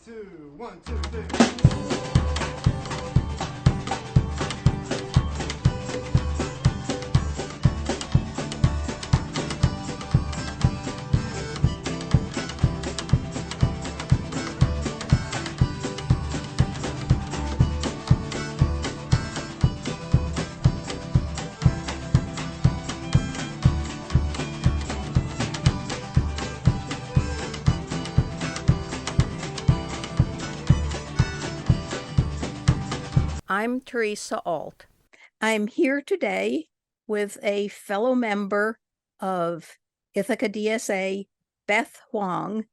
two, one, two, three. I'm Theresa Alt. I'm here today with a fellow member of Ithaca DSA, Beth Huang,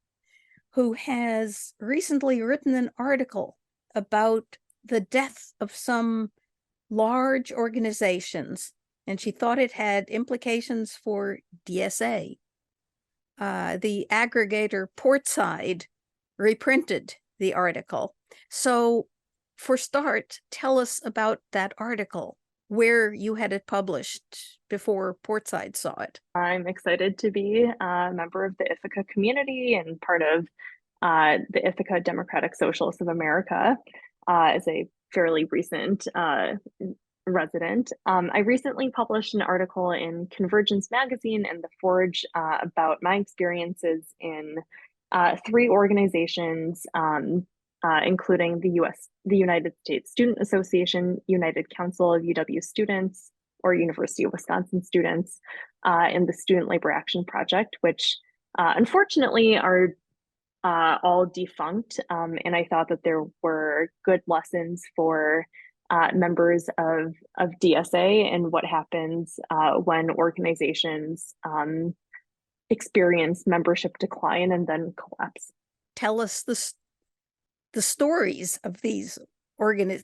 who has recently written an article about the death of some large organizations, and she thought it had implications for DSA. The aggregator Portside reprinted the article. So for start, tell us about that article, where you had it published before Portside saw it. I'm excited to be a member of the Ithaca community and part of the Ithaca Democratic Socialists of America as a fairly recent resident. I recently published an article in Convergence Magazine and The Forge about my experiences in three organizations, including the United States Student Association, United Council of UW Students, or University of Wisconsin Students, and the Student Labor Action Project, which unfortunately are all defunct. And I thought that there were good lessons for members of DSA and what happens when organizations experience membership decline and then collapse. Tell us the stories of these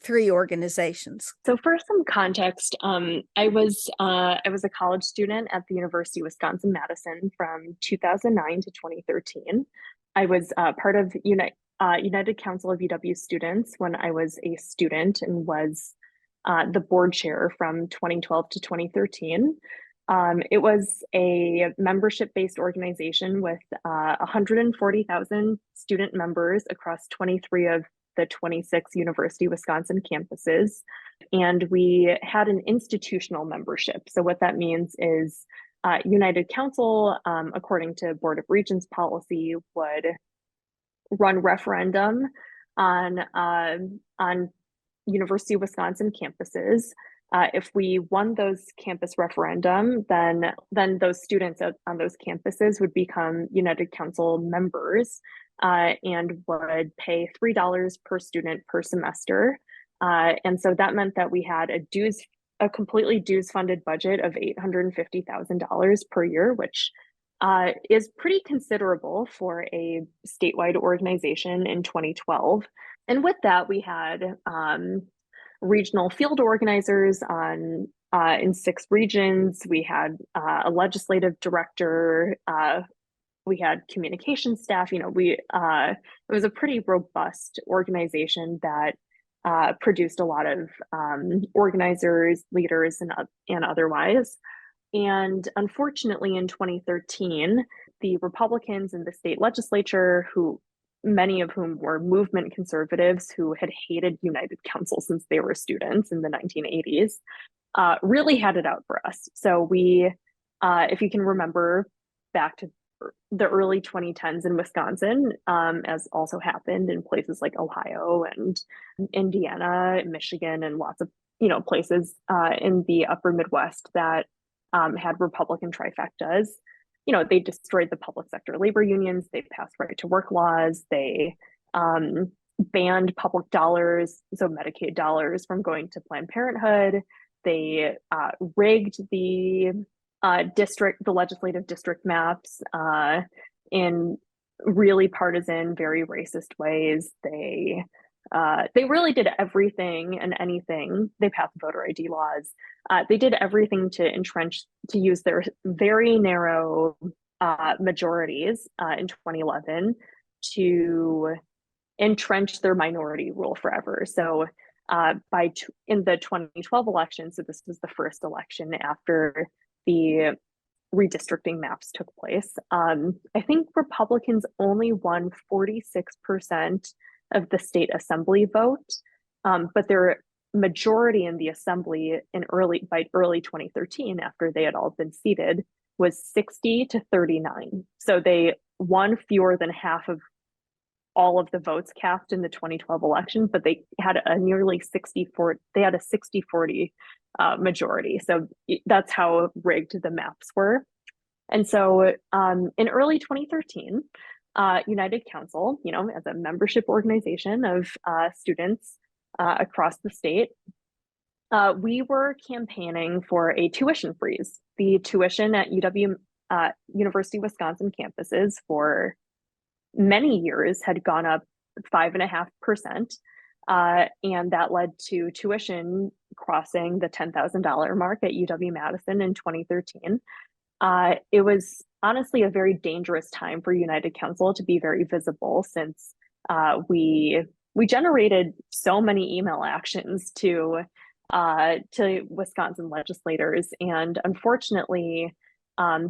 three organizations. So for some context, I was a college student at the University of Wisconsin-Madison from 2009 to 2013. I was part of United Council of UW Students when I was a student and was the board chair from 2012 to 2013. It was a membership-based organization with 140,000 student members across 23 of the 26 University of Wisconsin campuses. And we had an institutional membership. So what that means is United Council, according to Board of Regents policy, would run referendum on University of Wisconsin campuses. If we won those campus referendum, then those students on those campuses would become United Council members and would pay $3 per student per semester. And so that meant that we had a completely dues-funded budget of $850,000 per year, which is pretty considerable for a statewide organization in 2012. And with that, we had regional field organizers in 6 regions. We had a legislative director. We had communication staff. It was a pretty robust organization that produced a lot of organizers, leaders, and otherwise. And unfortunately, in 2013, the Republicans in the state legislature, many of whom were movement conservatives who had hated United Council since they were students in the 1980s, really had it out for us. So we, if you can remember back to the early 2010s in Wisconsin, as also happened in places like Ohio and Indiana, Michigan, and lots of places in the upper Midwest that had Republican trifectas. They destroyed the public sector labor unions. They passed right to work laws. They banned public dollars, so Medicaid dollars, from going to Planned Parenthood. They rigged the legislative district maps in really partisan, very racist ways. They really did everything and anything. They passed voter ID laws. They did everything to use their very narrow majorities in 2011 to entrench their minority rule forever. So in the 2012 election, so this was the first election after the redistricting maps took place, I think Republicans only won 46% of the state assembly vote, but their majority in the assembly by early 2013, after they had all been seated, was 60 to 39. So they won fewer than half of all of the votes cast in the 2012 election, but they had a nearly 60-40 majority. So that's how rigged the maps were. And so in early 2013, United Council, as a membership organization of students across the state, we were campaigning for a tuition freeze. The tuition at University of Wisconsin campuses for many years had gone up 5.5%, and that led to tuition crossing the $10,000 mark at UW-Madison in 2013. It was honestly a very dangerous time for United Council to be very visible, since we generated so many email actions to Wisconsin legislators, and unfortunately,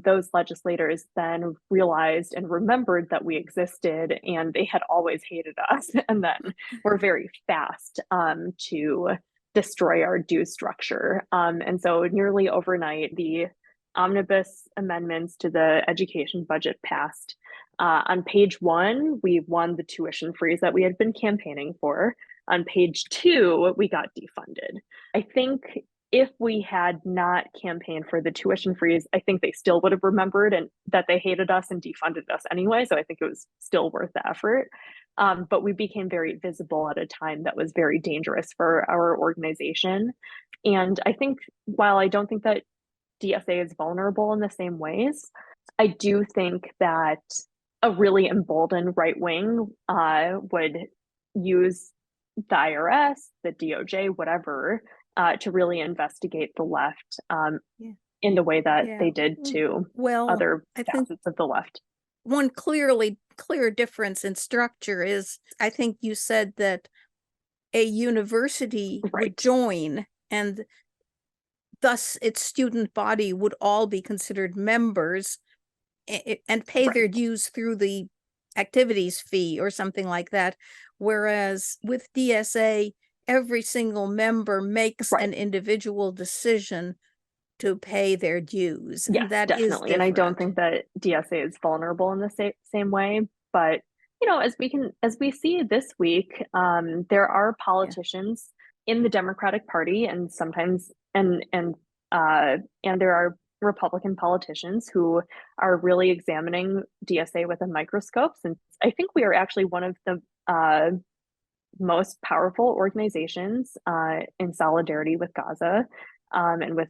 those legislators then realized and remembered that we existed, and they had always hated us, and then were very fast to destroy our due structure. And so nearly overnight, the omnibus amendments to the education budget passed. On page 1, we won the tuition freeze that we had been campaigning for. On page 2, we got defunded. I think if we had not campaigned for the tuition freeze, I think they still would have remembered and that they hated us and defunded us anyway. So I think it was still worth the effort. But we became very visible at a time that was very dangerous for our organization. And I think while I don't think that DSA is vulnerable in the same ways, I do think that a really emboldened right wing would use the IRS, the DOJ, whatever, to really investigate the left in the way that they did to other facets of the left. One clear difference in structure is, I think you said that a university would join, and thus its student body would all be considered members and pay their dues through the activities fee or something like that. Whereas with DSA, every single member makes an individual decision to pay their dues. Yes, and that definitely. And I don't think that DSA is vulnerable in the same way. But as we see this week, there are politicians in the Democratic Party, and sometimes and there are Republican politicians who are really examining DSA with a microscope. Since I think we are actually one of the most powerful organizations in solidarity with Gaza, and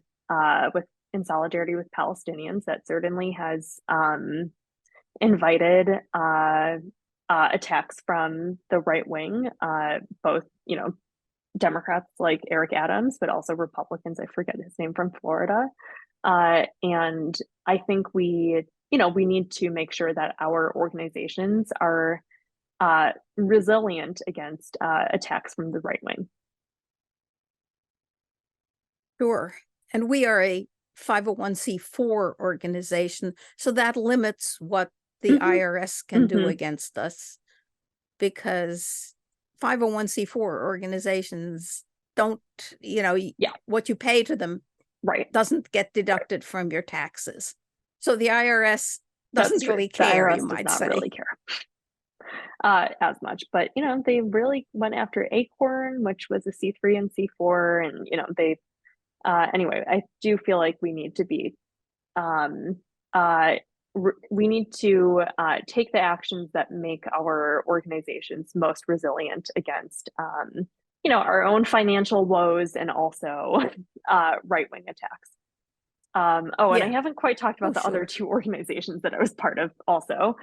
in solidarity with Palestinians, that certainly has invited attacks from the right wing, both Democrats like Eric Adams, but also Republicans. I forget his name, from Florida. And I think we need to make sure that our organizations are resilient against attacks from the right wing. Sure. And we are a 501c4 organization, so that limits what the IRS can do against us, because 501c4 organizations don't, what you pay to them doesn't get deducted from your taxes. So the IRS doesn't really care, the IRS you might does say. Not really care as much. But, they really went after Acorn, which was a C3 and C4. And, they, anyway, I do feel like we need to be, we need to take the actions that make our organizations most resilient against, our own financial woes, and also right-wing attacks. And I haven't quite talked about the other two organizations that I was part of also.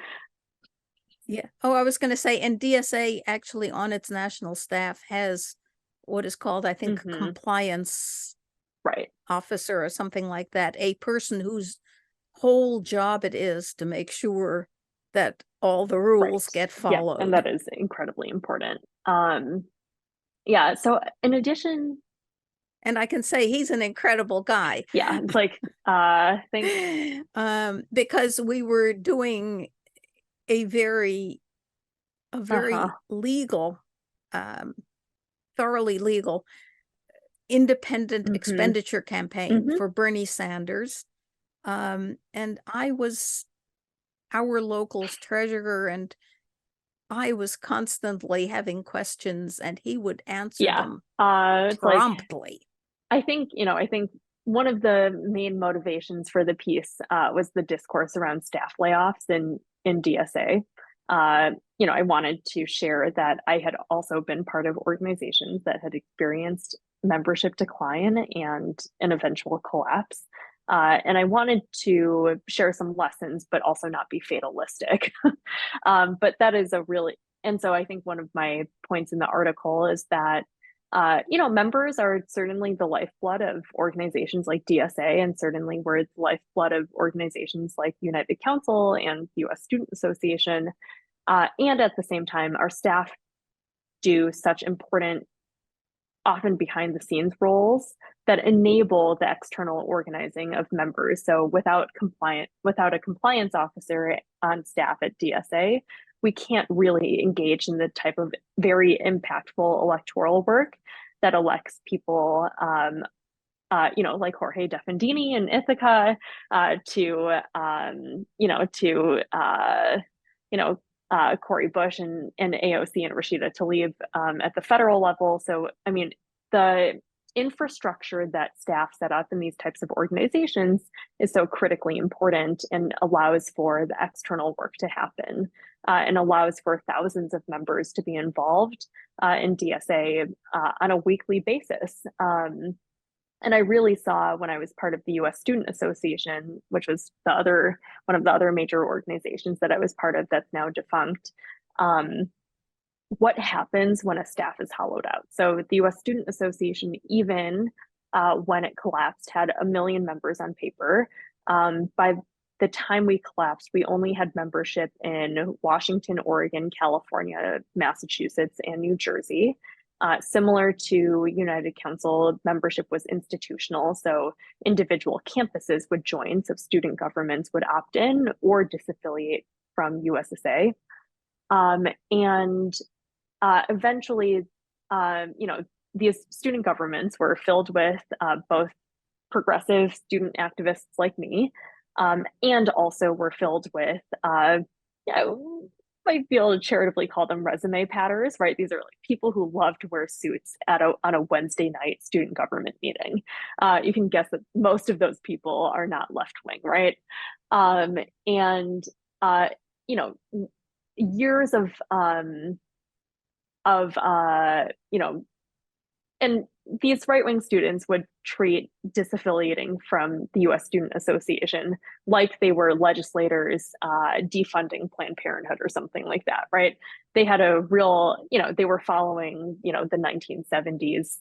Yeah. I was going to say, and DSA actually on its national staff has what is called, I think, compliance officer or something like that, a person whose whole job it is to make sure that all the rules get followed. Yeah, and that is incredibly important. So in addition, and I can say he's an incredible guy. Yeah, it's like thanks. Because we were doing a very legal thoroughly legal independent Mhm. expenditure campaign Mhm. for Bernie Sanders. And I was our local's treasurer, and I was constantly having questions, and he would answer Yeah. them It's like, promptly. I think one of the main motivations for the piece was the discourse around staff layoffs in DSA. I wanted to share that I had also been part of organizations that had experienced membership decline and an eventual collapse. And I wanted to share some lessons, but also not be fatalistic. But that is and so I think one of my points in the article is that members are certainly the lifeblood of organizations like DSA, and certainly we're the lifeblood of organizations like United Council and the US Student Association. And at the same time, our staff do such important, often behind the scenes roles that enable the external organizing of members. So without a compliance officer on staff at DSA, we can't really engage in the type of very impactful electoral work that elects people, like Jorge Defendini in Ithaca, Cori Bush and AOC and Rashida Tlaib at the federal level. So, I mean, the infrastructure that staff set up in these types of organizations is so critically important and allows for the external work to happen and allows for thousands of members to be involved in DSA on a weekly basis. And I really saw when I was part of the US Student Association, which was one of the other major organizations that I was part of that's now defunct, what happens when a staff is hollowed out. So the US Student Association, even when it collapsed, had 1 million members on paper. By the time we collapsed, we only had membership in Washington, Oregon, California, Massachusetts, and New Jersey. Similar to United Council, membership was institutional, so individual campuses would join, so student governments would opt in or disaffiliate from USSA. And eventually, these student governments were filled with both progressive student activists like me, and also were filled with, might be able to charitably call them resume patters, right? These are like people who love to wear suits on a Wednesday night student government meeting. You can guess that most of those people are not left wing, right? And years and these right-wing students would treat disaffiliating from the US Student Association like they were legislators defunding Planned Parenthood or something like that, right? They had a real, they were following, the 1970s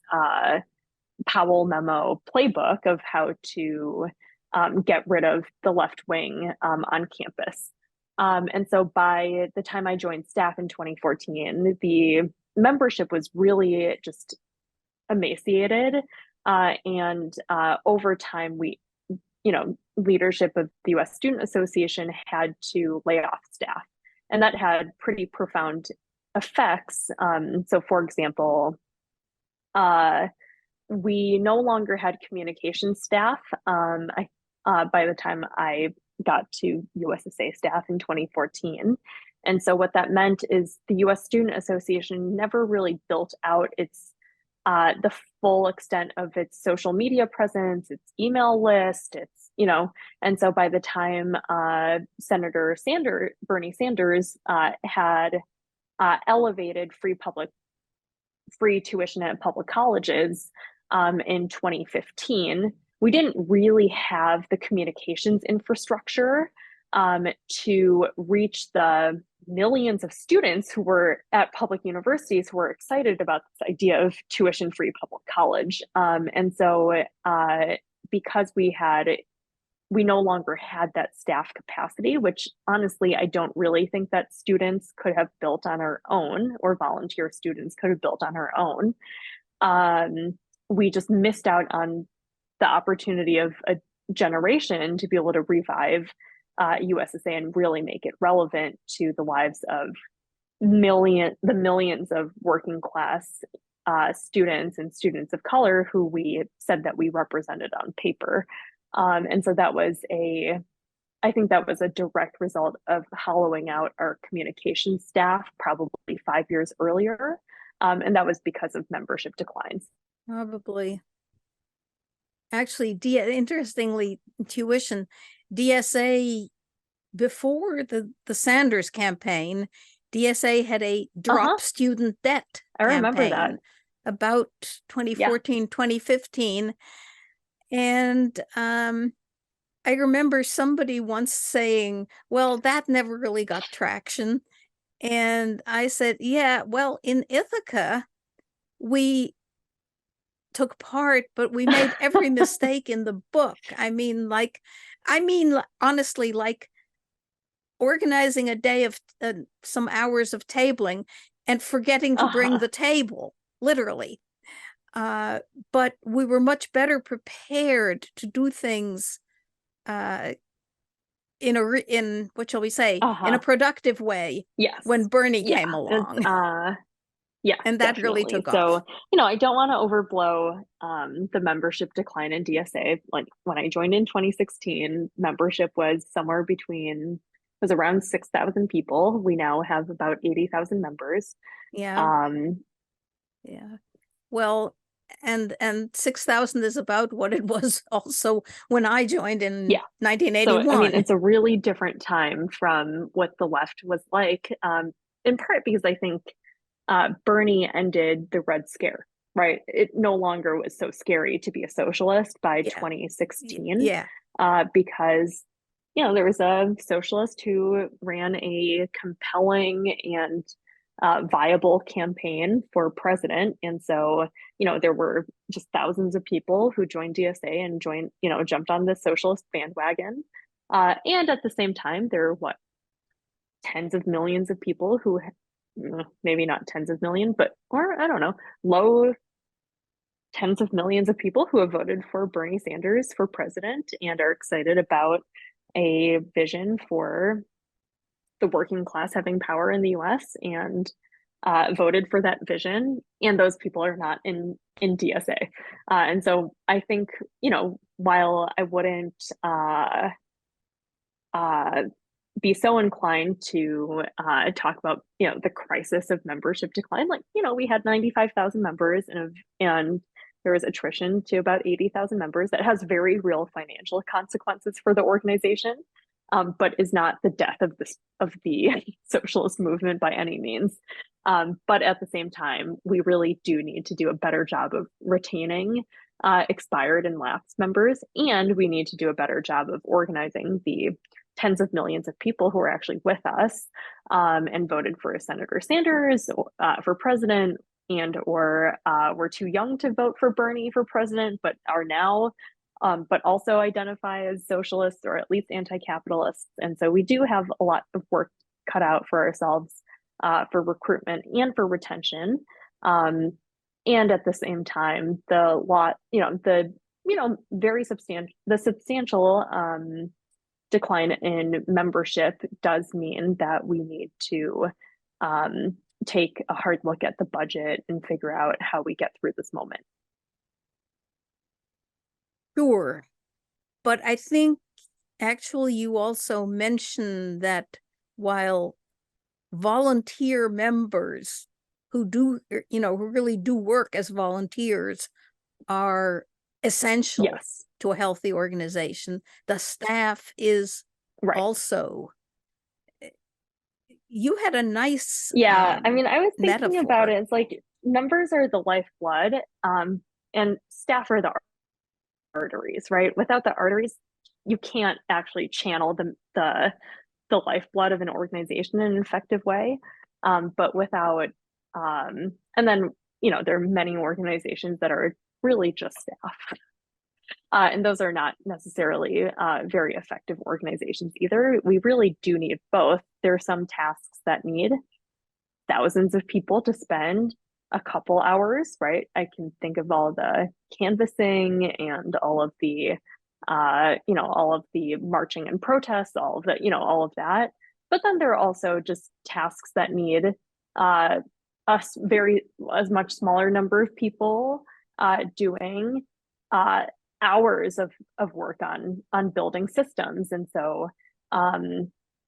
Powell memo playbook of how to get rid of the left wing on campus. And so by the time I joined staff in 2014, the membership was really just emaciated. And over time, leadership of the US Student Association had to lay off staff. And that had pretty profound effects. So, for example, we no longer had communication staff. By the time I got to USSA staff in 2014. And so what that meant is the US Student Association never really built out the full extent of its social media presence, its email list, and so by the time Bernie Sanders had elevated free tuition at public colleges in 2015, we didn't really have the communications infrastructure to reach the millions of students who were at public universities who were excited about this idea of tuition-free public college. And so because we no longer had that staff capacity, which honestly, I don't really think that students could have built on our own, or volunteer students could have built on our own. We just missed out on the opportunity of a generation to be able to revive USSA and really make it relevant to the lives of the millions of working class students and students of color who we said that we represented on paper. And so I think that was a direct result of hollowing out our communication staff probably 5 years earlier. And that was because of membership declines. Probably. Actually, interestingly, tuition, DSA, before the Sanders campaign, DSA had a drop student debt I remember that. campaign about 2014, 2015. And I remember somebody once saying, well, that never really got traction. And I said, yeah, well, in Ithaca, we took part, but we made every mistake in the book. I mean, honestly, like organizing a day of some hours of tabling and forgetting to bring the table, literally. But we were much better prepared to do things in what shall we say, in a productive way. Yes. When Bernie came along. Yeah, and that definitely. Really took so, off. I don't want to overblow the membership decline in DSA. Like when I joined in 2016, membership was around 6,000 people. We now have about 80,000 members. Yeah. Yeah. Well, and 6,000 is about what it was also when I joined in 1981. So, I mean, it's a really different time from what the left was like, in part because I think Bernie ended the Red Scare, right? It no longer was so scary to be a socialist by 2016. Because, there was a socialist who ran a compelling and viable campaign for president. And so, there were just thousands of people who joined DSA and jumped on the socialist bandwagon. And at the same time, there were tens of millions of people who, maybe not tens of million, or I don't know, low tens of millions of people who have voted for Bernie Sanders for president and are excited about a vision for the working class having power in the US and voted for that vision. And those people are not in DSA. And so I think, while I wouldn't be so inclined to talk about, the crisis of membership decline, like, we had 95,000 members and there was attrition to about 80,000 members. That has very real financial consequences for the organization, but is not the death of the socialist movement by any means. But at the same time, we really do need to do a better job of retaining expired and lapsed members, and we need to do a better job of organizing the tens of millions of people who are actually with us and voted for Senator Sanders for president, and or were too young to vote for Bernie for president, but are now, but also identify as socialists or at least anti-capitalists. And so we do have a lot of work cut out for ourselves for recruitment and for retention. And at the same time, the substantial decline in membership does mean that we need to take a hard look at the budget and figure out how we get through this moment. Sure. But I think actually you also mentioned that while volunteer members who really do work as volunteers are essential to a healthy organization, the staff is also. You had a nice I mean, I was thinking metaphor about it. It's like numbers are the lifeblood, and staff are the arteries, right? Without the arteries, you can't actually channel the lifeblood of an organization in an effective way. But without, and then, there are many organizations that are really just staff. And those are not necessarily very effective organizations either. We really do need both. There are some tasks that need thousands of people to spend a couple hours, right? I can think of all the canvassing and all of the, all of the marching and protests, all of that. But then there are also just tasks that need as much smaller number of people doing hours of work on building systems. And so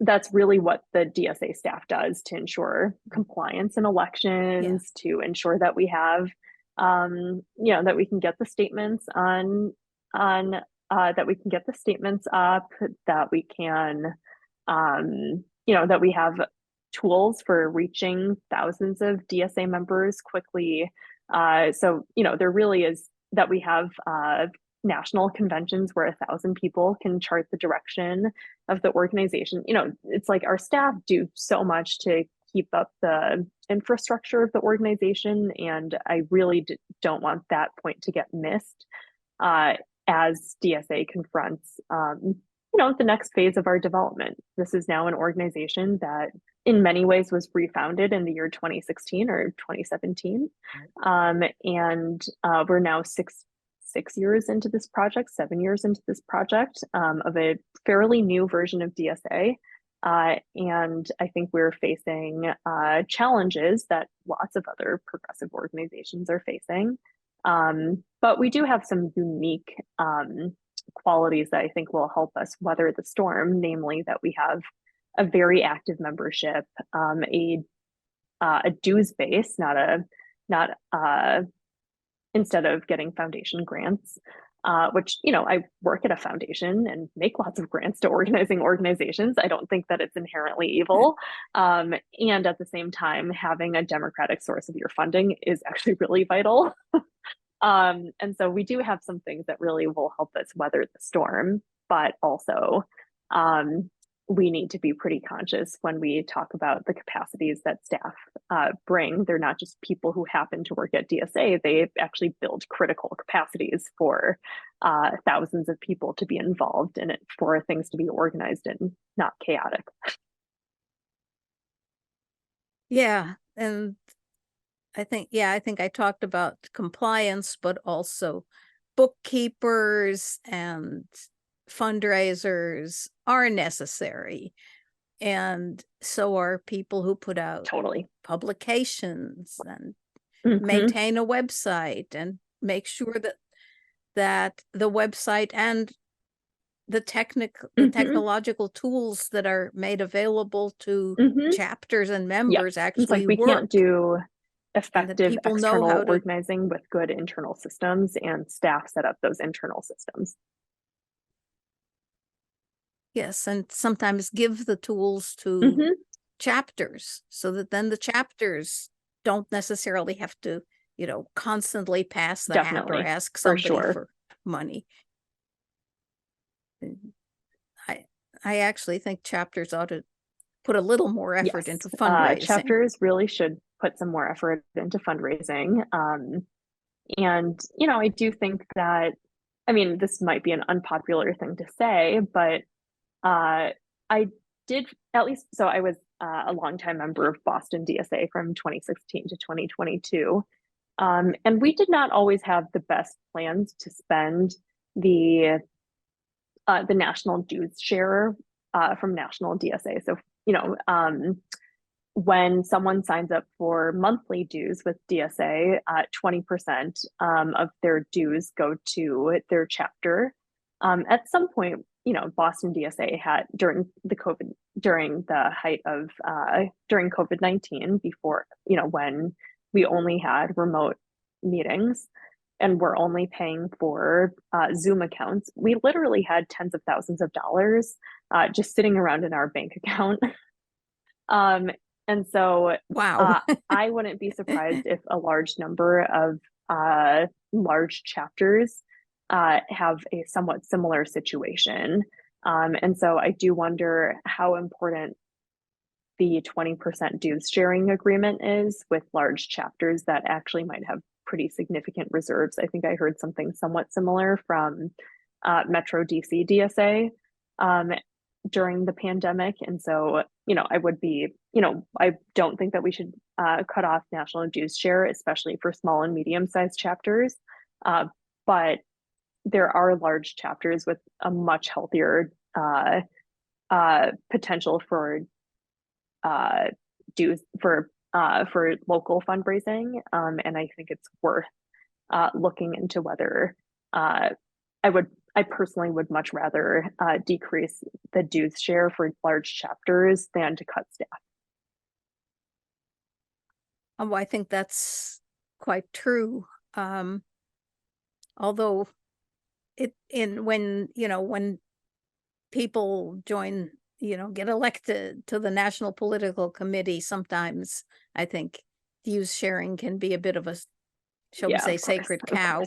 that's really what the DSA staff does to ensure compliance in elections, to ensure that we have, that we can get the statements that we can get the statements up, that we can, that we have tools for reaching thousands of DSA members quickly. So, there really is that we have national conventions where 1,000 people can chart the direction of the organization. It's like our staff do so much to keep up the infrastructure of the organization, and I really don't want that point to get missed as DSA confronts the next phase of our development. This is now an organization that in many ways was refounded in the year 2016 or 2017. And we're now six years into this project, 7 years into this project of a fairly new version of DSA. And I think we're facing challenges that lots of other progressive organizations are facing. But we do have some unique qualities that I think will help us weather the storm, namely that we have a very active membership, a dues base, not instead of getting foundation grants, which, I work at a foundation and make lots of grants to organizing organizations. I don't think that it's inherently evil. And at the same time, having a democratic source of your funding is actually really vital. And so we do have some things that really will help us weather the storm, but also we need to be pretty conscious when we talk about the capacities that staff bring. They're not just people who happen to work at DSA, they actually build critical capacities for thousands of people to be involved in it, for things to be organized and not chaotic. Yeah, and I think I talked about compliance, but also bookkeepers and fundraisers are necessary. And so are people who put out Totally publications and maintain a website and make sure that the website and the technological tools that are made available to chapters and members actually it's like we work. Can't do effective external to organizing with good internal systems, and staff set up those internal systems. Yes, and sometimes give the tools to chapters so that then the chapters don't necessarily have to, constantly pass the hat or ask somebody for money. I actually think chapters ought to put a little more effort into fundraising. Chapters really should put some more effort into fundraising. And, I do think that, this might be an unpopular thing to say, but I did at least, so I was a longtime member of Boston DSA from 2016 to 2022. And we did not always have the best plans to spend the national dues share from national DSA. So, when someone signs up for monthly dues with DSA, 20% of their dues go to their chapter. At some point, Boston DSA had during the height of during COVID-19, before, when we only had remote meetings and we're only paying for Zoom accounts, we literally had tens of thousands of dollars just sitting around in our bank account. And so wow. I wouldn't be surprised if a large number of large chapters have a somewhat similar situation. And so I do wonder how important the 20% dues sharing agreement is with large chapters that actually might have pretty significant reserves. I think I heard something somewhat similar from Metro DC DSA during the pandemic. And so, I would be, I don't think that we should cut off national dues share, especially for small and medium-sized chapters. But there are large chapters with a much healthier potential for dues, for for local fundraising. And I think it's worth looking into whether I personally would much rather decrease the dues share for large chapters than to cut staff. Oh, I think that's quite true. Although when people join, get elected to the National Political Committee, sometimes I think dues sharing can be a bit of a, shall we say, sacred cow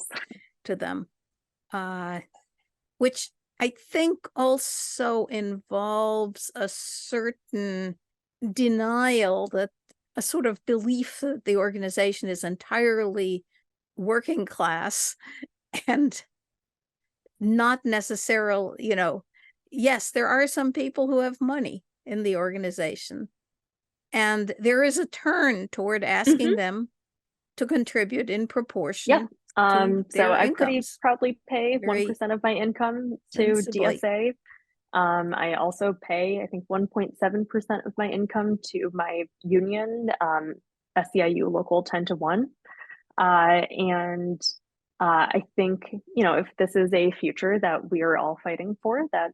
to them, which I think also involves a certain denial, that a sort of belief that the organization is entirely working class and not necessarily, yes, there are some people who have money in the organization, and there is a turn toward asking them to contribute in proportion to so their I pretty incomes. proudly pay Very 1% of my income to sensibly. DSA. I also pay, I think, 1.7% of my income to my union, SEIU Local 10 to 1. And I think, if this is a future that we are all fighting for, that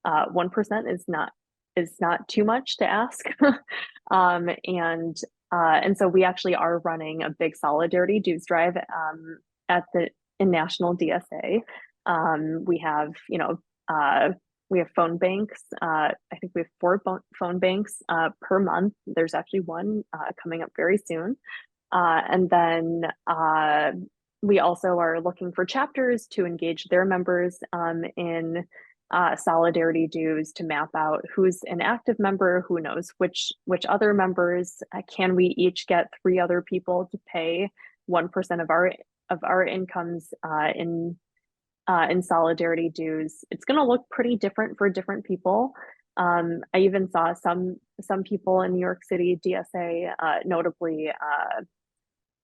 1% is not too much to ask. And so we actually are running a big solidarity dues drive in National DSA. We have, we have phone banks. I think we have 4 phone banks per month. There's actually one coming up very soon. And then we also are looking for chapters to engage their members in solidarity dues, to map out who's an active member, who knows which other members. Can we each get 3 other people to pay 1% of our incomes in solidarity dues? It's going to look pretty different for different people. I even saw some people in New York City DSA, notably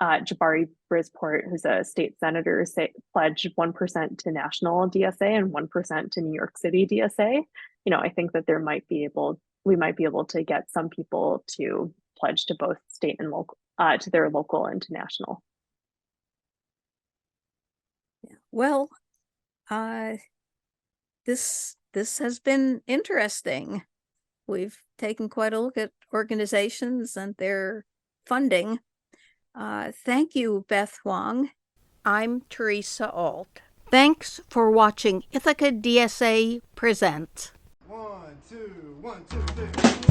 Jabari Brisport, who's a state senator, pledged 1% to national DSA and 1% to New York City DSA. I think that we might be able to get some people to pledge to both state and local, to their local and to national. Well, this has been interesting. We've taken quite a look at organizations and their funding. Thank you, Beth Huang. I'm Theresa Alt. Thanks for watching Ithaca DSA Present. 1, 2, 1, 2, 3.